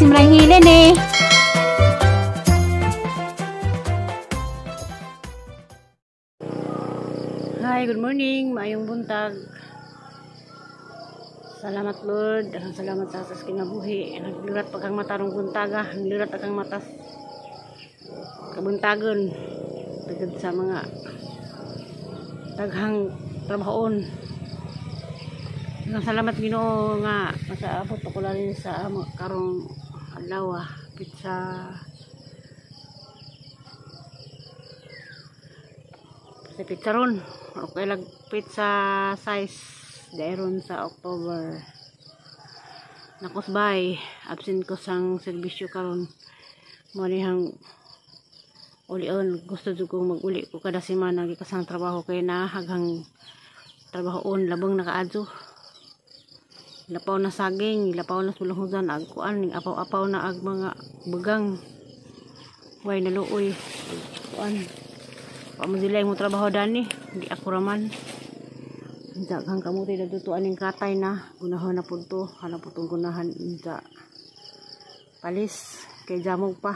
si Marang Hilen eh. Hi, good morning. Maayong buntag. Salamat Lord. Salamat sa asas kinabuhi. Naglirat pagkang matarong buntaga. Naglirat pagkang matas kabuntagon. Tagad sa mga daghang trabahoon. Salamat Ginoo nga nakaabot ako rin sa karong adlaw pizza sa pizzaron okay lang pizza size dairon sa October nakusbay absent ko sang serbisyo karon mo nihang uli-on gusto jud kong mag-uli ko kada semana gikasang trabaho kay nahaghang trabahoon labong nakaadto lapaw na saging, lapaw na sulunghudan, agkuan, ning apaw-apaw na ag mga bugang. Way naluoy. Kuan. Pamudilay mo trabaho dani, hindi ako raman. Inja kang kamuti na dutuan ning katay na, gunahon na punto, hanap putong gunahan inja. Palis kay jamog pa.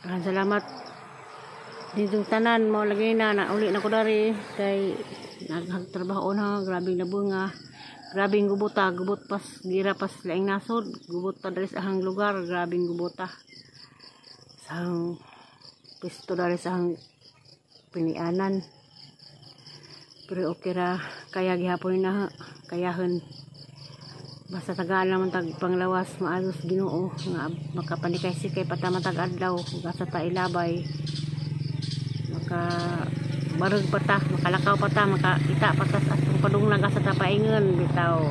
Salamat. Dito tanan mo lagi na uli na ko dari kay naghagtrabaho na grabing nabunga grabing gubota gubot pas gira pas laing nasod gubot pa dali sa hang lugar grabing gubota sang pisto dali sa hang pinianan pero okay ra kaya gihapon na kayahon basta tagaan naman tag panglawas maalos Ginoo nga makapanikay sikay patamatag adlaw gasa ta ilabay maka barug pata, makalakaw pata, makita patas atong padunglag sa tapaingon bitaw.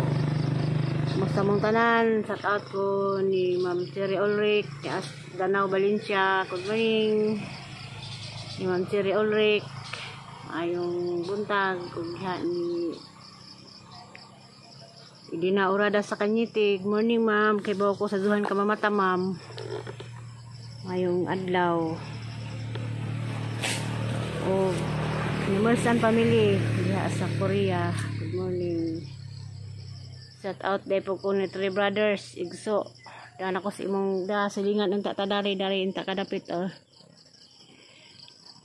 Basta mong tanan, shout out ko ni Ma'am Cherry Ulrich, ni Danau Valencia, good morning. Ni Ma'am Cherry Ulrich, ayong buntag, ug ni Idina Urada sa Kanyiti, good morning ma'am, kay bawa ko sa duhan ka mamata ma'am. Ayong adlaw. Oh, Emerson family diha sa Korea. Good morning. Shout out day po ko ni Three Brothers Igso. Dan ako sa imong silingan ng tatadari dari inta kadapit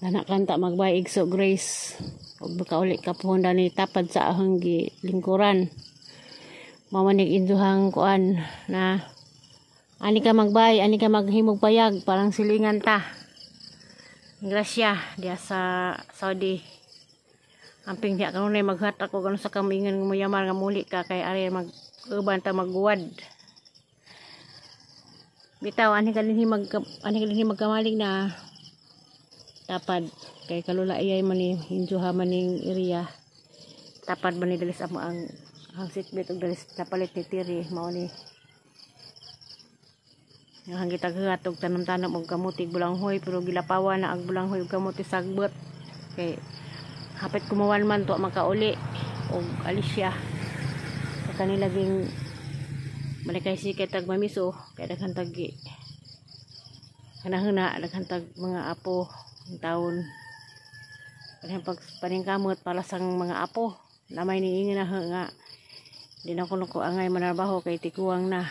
Dana kanta magbay Igso Grace. Ug baka uli ka po ni tapad sa ahang lingkuran. Mamanig induhang kuan na ani ka magbay, ani ka maghimog payag parang silingan ta. Grasya dia sa Saudi. Amping dia kanunay maghat ako gano sa kamingan mo yamar nga muli ka kay ari mag-uban ta magguwad. Bitaw ani kalinhi magkamalig na tapad kay kalula iyay man ni hinjuha maning area. Tapad man ni dalis amo ang seatbelt ug dalis napalit ni tiri mao ni yung hanggang taghatog tanam-tanam og kamuti bulanghoy pero gilapawan na ag bulanghoy og kamuti sagbot kay hapit kumawan man to makauli og alisya sa kanila ging malikay sikay tag mamiso kay daghan tag kanahuna daghan tag mga apo ng taon kanang paningkamot para sang mga apo namay niingin na nga di na ko angay manarbaho kay tiguang na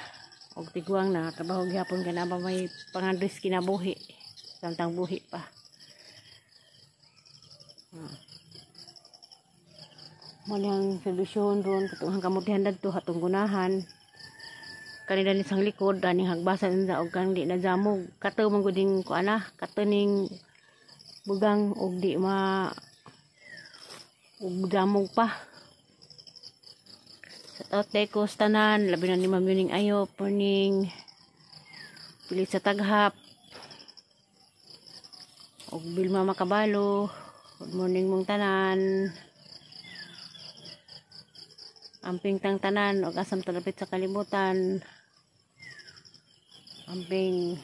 og tiguang na trabaho gihapon kana ba may pangandris kinabuhi samtang buhi pa mo lang solusyon ron katong kamutihan dadto hatong gunahan kanila ni sang likod daning hagbasan sa og kang di na jamog kato man guding ko ana katuning bugang og di ma og jamog pa Ote ko tanan labi na ni Ma'am Yuning ayo morning pilit sa taghap og Bilma Makabalo good morning mong tanan amping tang tanan og asam talapit sa kalibutan amping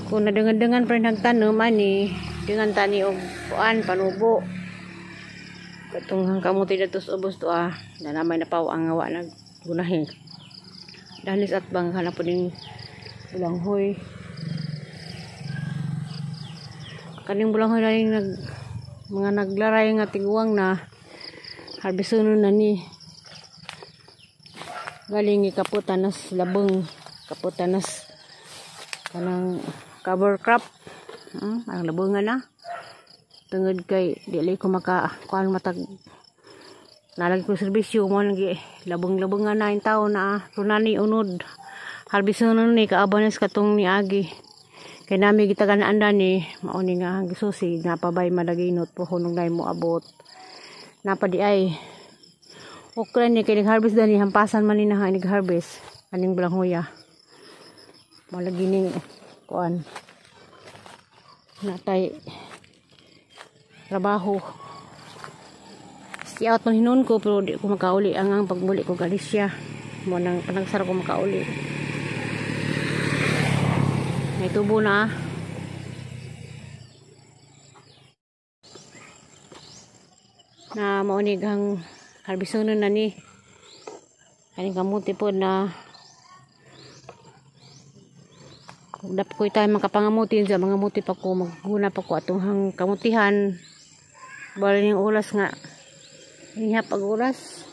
kung nadengan-dengan pa rin nagtanom ani dengan tani og kuan panubo katong kamuti dito sa ubos to na namay napaw ang ngawa nag gunahin danis at bang hanap po ning bulanghoy kaning bulanghoy na mga naglaray nga tiguang na Harbisonon na ni. Galing ikaputanas labeng. Kaputanas kanang cover crop. Ang labungan na. Tungod kay dili ko kuan matag nalagi ko serbisyo mo lagi labong-labongan na in taon na runani unod. Harbisonon ni kaabanes katong ni agi. Kay nami gitagan-anda ni mao ni nga gisusi napabay madaginot po hunong nay mo abot. Napadi ay okra ni kay nag-harvest dani hampasan man ni na nag-harvest aning balanghoya. Mao lagi ning kuan natay trabaho. Si out man hinon ko pero di ko makauli ang pagbuli ko Galicia. Mo nang panagsara ko makauli. May tubo na. Na maunig ang harbisonon na ni. Kaning kamuti po na dapat ko tayo makapangamuti sa mga muti pa ko magguna pa ko atong hang kamutihan. Bali ning ulas nga. Inya pag ulas.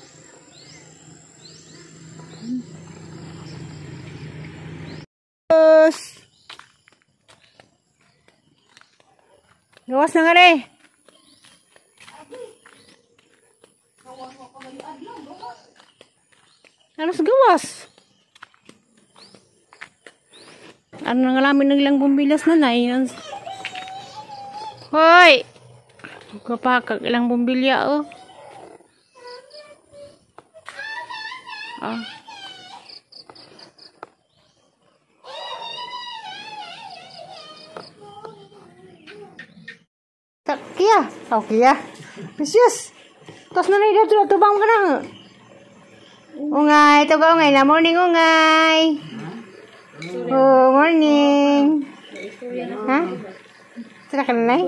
Gawas na nga rin. Alas gawas. Ano nang alamin ng ilang bumbilas na na. Hoy! Kapakag ilang bumbilya oh. Kia. Oh, kia. Precious. Tos na na dito tubang ka na. Ungay, to ba ungay na morning ungay. Oh, morning. Ha? Sila ka na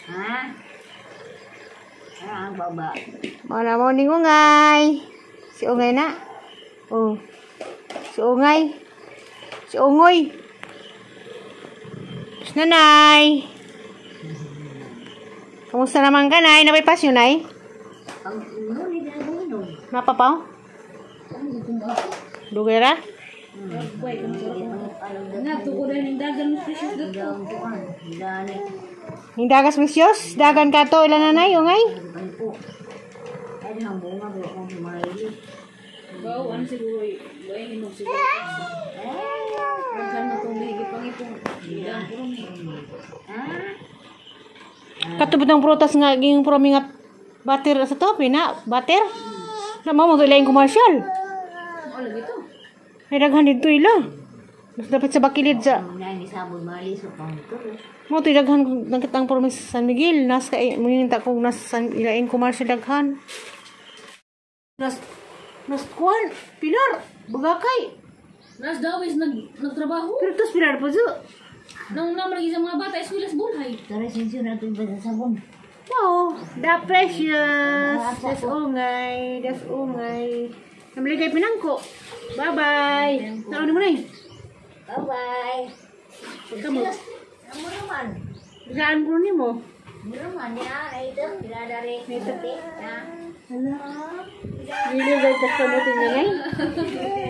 ha? Ang baba. Mana morning ungay. Si ungay na. Oh. Si ungay. Si ungoy. Nanay. Kamusta naman ka, Nay? Napay pasyo, Nay? Napapaw? Dugera? Yung dagas misyos? Dagan ka to, ilan na, Nay? Yung ay? Ano siguro yung siguro katubod ng prutas nga ging promi nga batir sa to pina batir na mo mo laing commercial wala gito ay daghan dito ila mas dapat sa bakilid sa mo to daghan ng kitang promi sa San Miguel nas kay muninta ko nas San ilaing commercial daghan nas kuan Pilar bugakay nas dawis nagtrabaho pero tos Pilar po so nung naman lagi sa mga bata eswilas bulhay tara sensyo na ito ba sa sabon wow the precious das ungay namaligay pinangko bye bye naon mo na bye bye kamu mo naman gaan ko ni mo naman ya ito pila dari ito ya hala dili ba ta mo tingay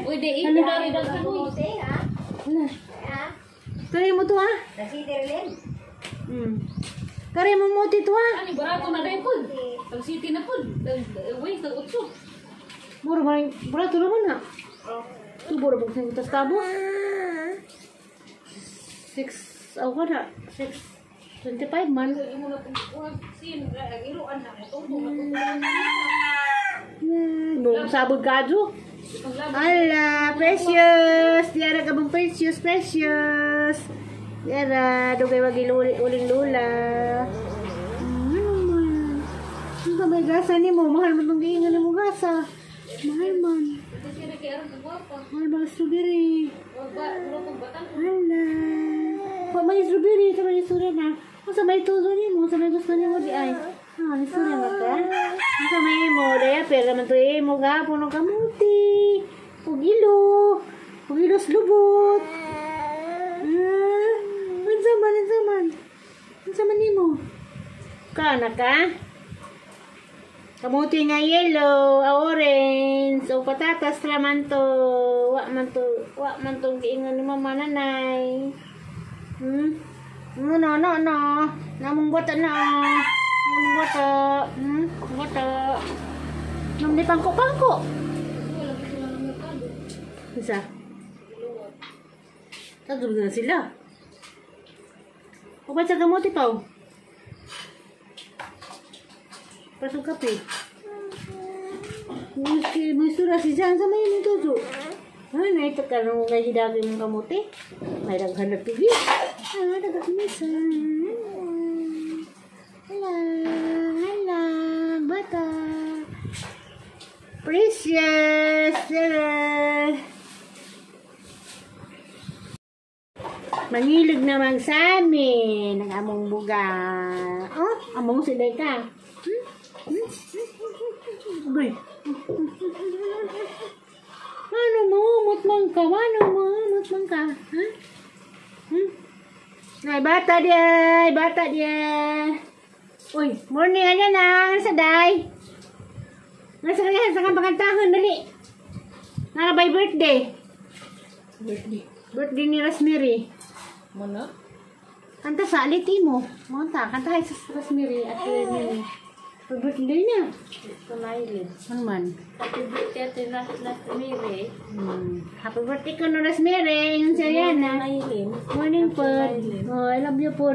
uy di ito dari daghan uy ha hala kari mo to ha? Kasi Derlin. Kari mo mo to ha? Ani barato na dai pud. Ang city na pud. Wait, tag utso. Muro man barato naman ha. Tu boro buk sing tas tabos. 6 aw kada 625 man. Imo na pud sin giruan na tungtong na. Mo sabog kadto. Ala, precious. Diara ka bang precious. Diara, dugay wag uling lula. Ano ba may gasa ni mo? Mahal mo itong giingan ni mo gasa. Mahal man. Mahal ba strawberry? Ala. Pa may strawberry, sa may isura na. Sa may tuzo ni mo, sa may gusto ni mo di ay. Isura nga ka? Sa may mo, daya pera man to mo ga, puno kamuti. Pugilo lubot. Unsa man ni mo? Kana ka? Kamuti nga yellow, orange, o patatas laman to. Wa man to giingon ni mama nanay. No. Namong bata na. Namong bata. Bata. Namni pangko. Isa. Tagod na sila. O ba't sa gamuti pa? Pasok kape. May sura si Jan sa may nito. Ay, ito ka nung ngay hidagin ng kamuti. May daghan na pigi. Daghan Hala, bata. Precious. Mangilig naman sa amin ang among buga. Oh, among silay ka. Abay. Ano mo? Mutmang ka? Ha? Ay, bata dia. Uy, morning aja na. Ano sa day? Nasa kanya, sa kang pakantahan, dali. Narabay birthday. Birthday ni Rosemary. Mana? Kanta sa aliti mo. Monta, kanta sa Rosemary at yun. Birthday niya. Ito na ilin. Ano man? Happy birthday to Rosemary. Happy birthday ko no Rosemary. Yun siya yan Na ha. ilin. Morning po. Oh, I love you po.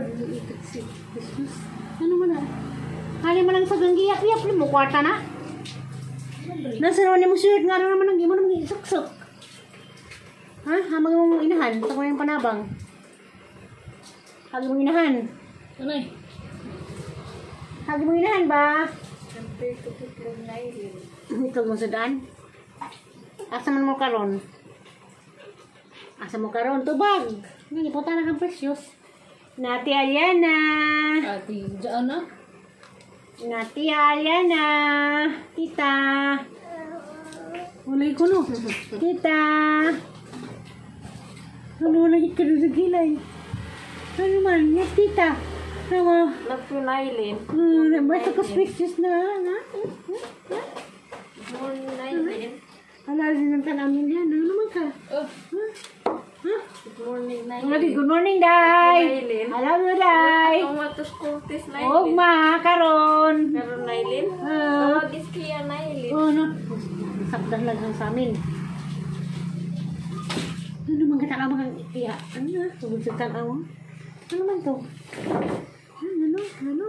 Ano mo na? Hali mo lang sa ganggiyak-iyak mo. Kwarta na. Nasa naman mo shirt nga naman ang gimo naman isuk-suk. Ha? Hamang mong inahan. Sa kong yung panabang. Hagi mong inahan. Anay? Hagi mong inahan ba? Siyempre tututlong na ilin. Ito mo sa daan. Asa man mo karon? Asa mo karon? Tubag. Hindi, punta na kang precious. Nati Aliana. Ati, dyan na? Nati Aliana. Tita. Ulay ko no. Tita. Ano lagi ka doon sa gilay? Ano man? Yes, tita. Ano? Love to na ilin. Basta ka precious na. Morning na ilin. Alala ng tanamin yan. Ano naman ka? Oh, Ha? good morning na Good morning, Day. Nailin. Alam mo, Day. Ang watos kultis na Og ilin. ma, karon. Meron na ilin. Ah. Tawagis kaya na ilin. Oh, no. Sakdan lang sa amin. Ano man kata ka mga iya? Ano na? Tugod sa tanaw. Ano man to? Ano?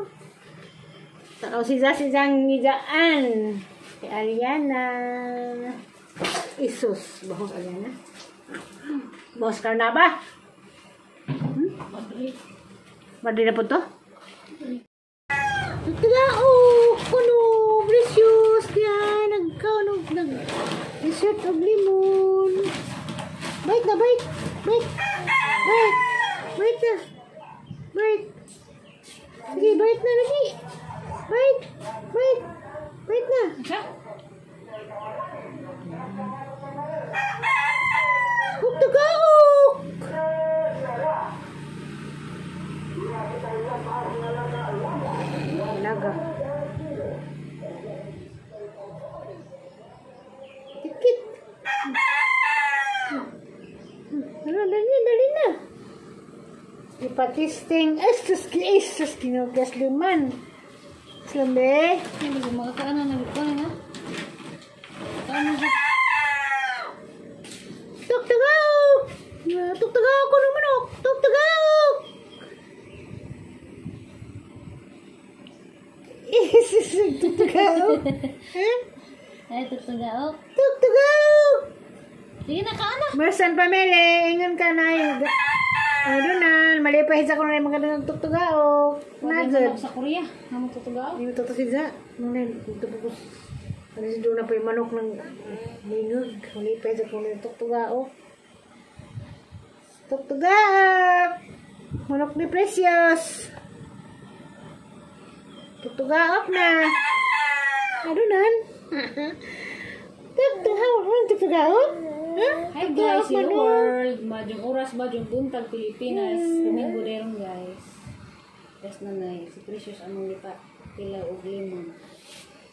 Tanaw si Zang ngidaan. Si Ariana. Isus. Bahos Ariana. Bahos ka na ba? Madrid na po to? Tala, kuno, precious, yan, nag-dessert of limon. Bite na. Sige, bite na lagi. Bite na. Huwag tagaok. Laga. Tikit. Dali na. Ipatisting. Estos kinugas luman. Slambe. Hindi ko makakaano na ito na. Tugtagaw. Tugtagaw ko ng manok. Tugtagaw. Tugtagaw. Ay, tutugaok. Tugtagaw. Sige na ka na. Mersan pamili, ingon ka na yung... Ano na, malipahit sa ko na yung magandang tugtugao. Nagod. Sa Korea, naman tutugaok. Hindi mo totosiza. Ngunit, ito po ko. Ano si doon na pa yung manok ng minug. Malipahit sa ko na yung tugtugao. Tugtugao! Manok ni Precious. Tugtugao na. Ano nan? Tugtugao? Hi guys, hello world. Madyong oras, madyong buntag Pilipinas. Domingo derong guys. Yes na na si Precious among lipa. Pila og limon.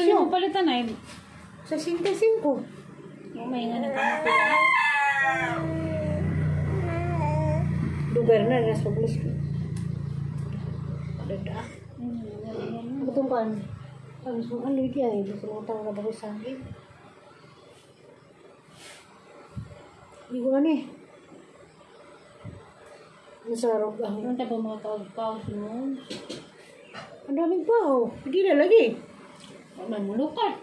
rin mo palitan ay. Sa 65. May nga nagkamatay. Lugar na, nasa paglis ko. Dada. Butong kan. Habis mo ano yan, gusto mo tawag na bago sa akin. Hindi ko ano eh. Nasarap ako. Ano tayo mga tawag-tawag mo? Ang daming pao. Hindi na lagi. May mulukat.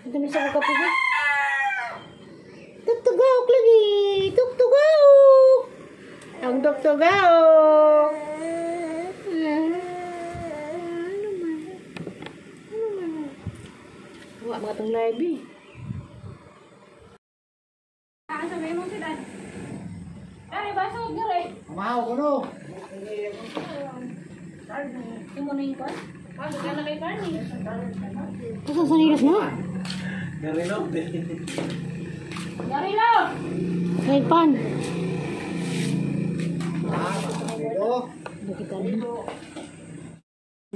Ang dami sa kapag. Tuktugawak lagi. Tuktugawak. Ang tuktugawak. Ano man? Wala mga itong live eh. Sabi mo si Dan. Ay, basod nga rin. Kumahaw ko no. Yung mo na yung kwan? Bakit ka na kay Carney? Kasang sanilas mo? Garilo! Kahit pan. Ito.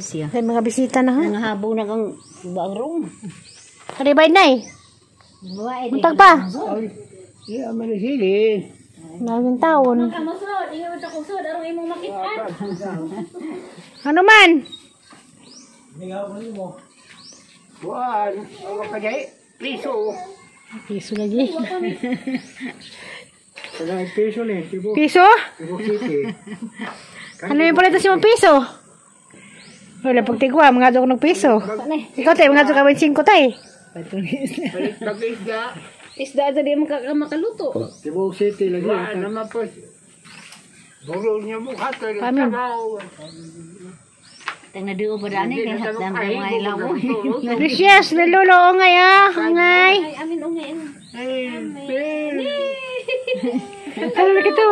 May mga bisita na ha? Nangahabaw na kang barong. Karibay na eh. Muntag pa. Iya, manisili. Naging taon. Kamusod, ingat mo sa kusod, arong imong makitaan. Ano man? Buwan. Ang kapagay. Piso. Piso lagi. Kaya piso ni. Tibo. Piso? Tibo City. Ano yung pala ito si mga piso? Wala pag tigwa, mga ko ng piso. Ikaw tayo, mga ka 5 tayo. Balik pag-isda. Isda ito di makaluto. Tibo City lagi. Buwan naman po. Buro niya mo kato. Paano? Tanga doon pa daan eh. Kaya hatdang ko mga ilaw mo. Precious, nalulo ngay ah. Ngay. Ay, amin ungay. Ano na kito?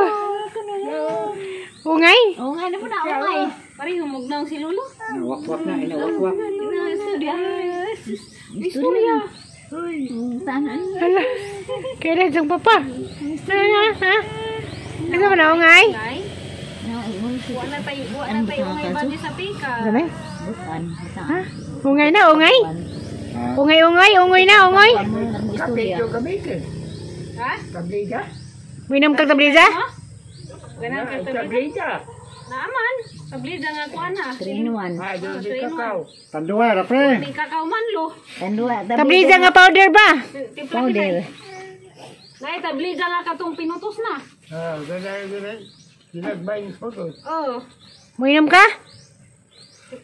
Ungay? Ungay na po na, ungay. Parang humugnaw si Lolo. Nawakwak na. Inawakwak. Istorya. Istorya. Tanan. Hala. Kailan siyang papa? Ha? Ano ka na ungay? Ay. Buwan na tayo ungay bagi sa pika. Ano ha? Ungay na, ungay? Ungay na, ungay. Kapito gamitin. Ha? Tablida. Minum kag tabliza? Ganang ka tabi. Tablida. Naaman. Tablida nga kuan ha. 3-in-1. Ay, doon di kakao. Tanduwa, rapre. Di kakao man lo. Tabliza nga powder ba? Powder. Nay tablida nga katong pinutos na. Ah, ganay. Sinagbayin ko to. Oh. Minum ka?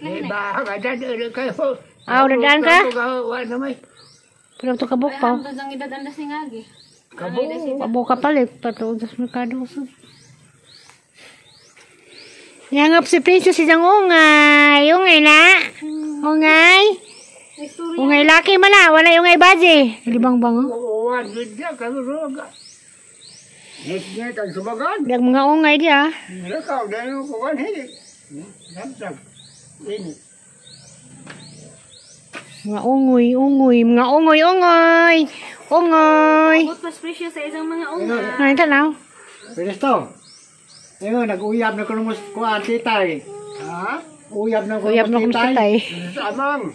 Eh, baka dadaan kayo. Ah, dadaan ka? Ano may? Pero ito kabuk pa. Ang ang edad andas ni ngagi. Kabuk. Kabuk ka palit. Patuod sa merkado. Yangap si Princess isang ungay. Ungay na. Ungay. Ungay laki man na. Wala ungay baje. Libang bang oh. Uwan, ganda, kanuroga. Net ang sumagan. Biag mga ungay dia. Nakaw, dahil ko kuwan, hindi. Nagtag. Ini. Mga ungoy. Abot mas precious sa isang mga ungay. Ano ito now? Pinesto. Ngayon, nag-uyab na ko ng kuwan, titay. Ha? Uyab na ko Uyab na kung titay. titay. Sa amang.